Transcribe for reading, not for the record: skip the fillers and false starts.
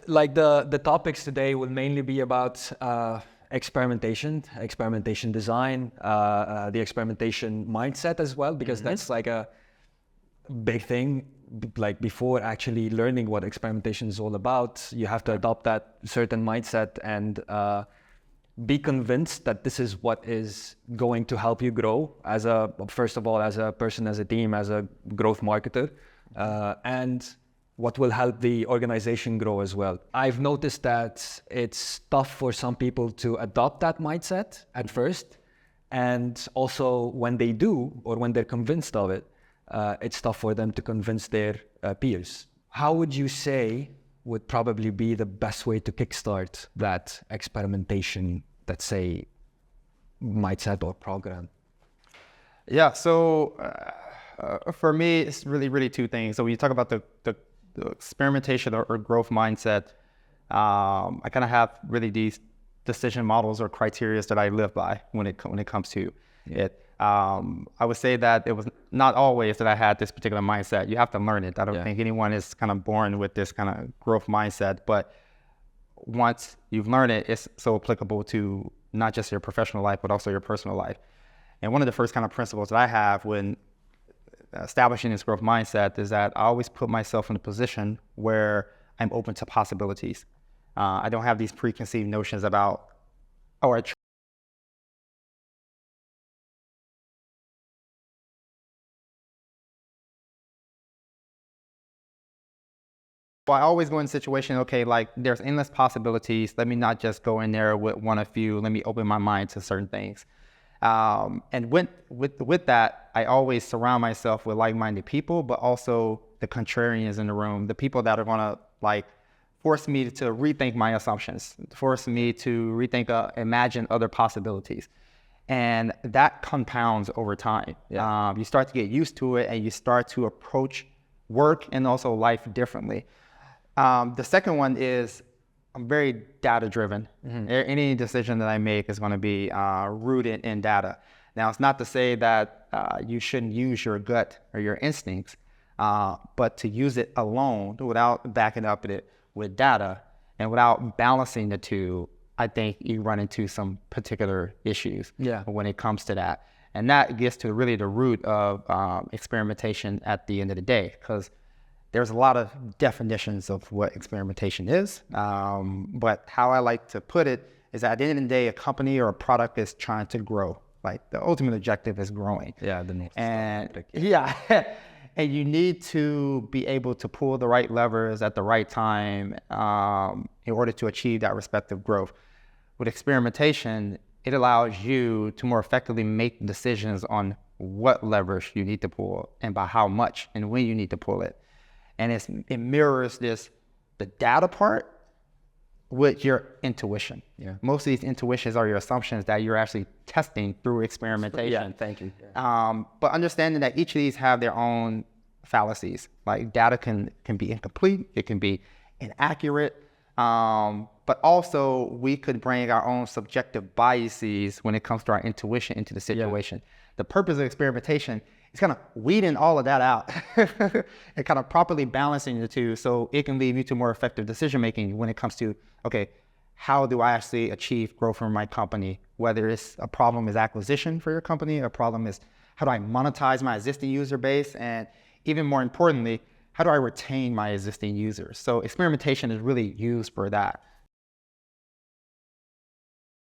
like the topics today will mainly be about experimentation design, the experimentation mindset as well, because that's like a big thing. Like before actually learning what experimentation is all about, you have to adopt that certain mindset and be convinced that this is what is going to help you grow first of all, as a person, as a team, as a growth marketer, and what will help the organization grow as well. I've noticed that it's tough for some people to adopt that mindset at first. And also when they do, or when they're convinced of it, it's tough for them to convince their peers. How would you say would probably be the best way to kickstart that experimentation, let's say, mindset or program? Yeah, so for me, it's really two things. So when you talk about the experimentation or growth mindset, I kind of have really these decision models or criteria that I live by when it comes to it. I would say that it was not always that I had this particular mindset. You have to learn it. I don't think anyone is kind of born with this kind of growth mindset, but once you've learned it, it's so applicable to not just your professional life, but also your personal life. And one of the first kind of principles that I have when establishing this growth mindset is that I always put myself in a position where I'm open to possibilities. I don't have these preconceived notions about, I always go in a situation, okay, like there's endless possibilities. Let me not just go in there with one of few. Let me open my mind to certain things. And with that, I always surround myself with like-minded people, but also the contrarians in the room, the people that are gonna like force me to rethink my assumptions, force me to rethink, imagine other possibilities. And that compounds over time. You start to get used to it, and you start to approach work and also life differently. The second one is I'm very data-driven. Any decision that I make is going to be rooted in data. Now, it's not to say that you shouldn't use your gut or your instincts, but to use it alone without backing up it with data and without balancing the two, I think you run into some particular issues when it comes to that. And that gets to really the root of experimentation at the end of the day, because there's a lot of definitions of what experimentation is, but how I like to put it is that at the end of the day, a company or a product is trying to grow. Like the ultimate objective is growing. And you need to be able to pull the right levers at the right time in order to achieve that respective growth. With experimentation, it allows you to more effectively make decisions on what levers you need to pull and by how much and when you need to pull it. And it mirrors the data part with your intuition. Most of these intuitions are your assumptions that you're actually testing through experimentation. Thank you. But understanding that each of these have their own fallacies. Like data can be incomplete, it can be inaccurate, but also we could bring our own subjective biases when it comes to our intuition into the situation. The purpose of experimentation is kind of weeding all of that out and kind of properly balancing the two so it can lead you to more effective decision making when it comes to, okay, how do I actually achieve growth for my company? Whether it's a problem is acquisition for your company, a problem is how do I monetize my existing user base, and even more importantly, how do I retain my existing users? So experimentation is really used for that.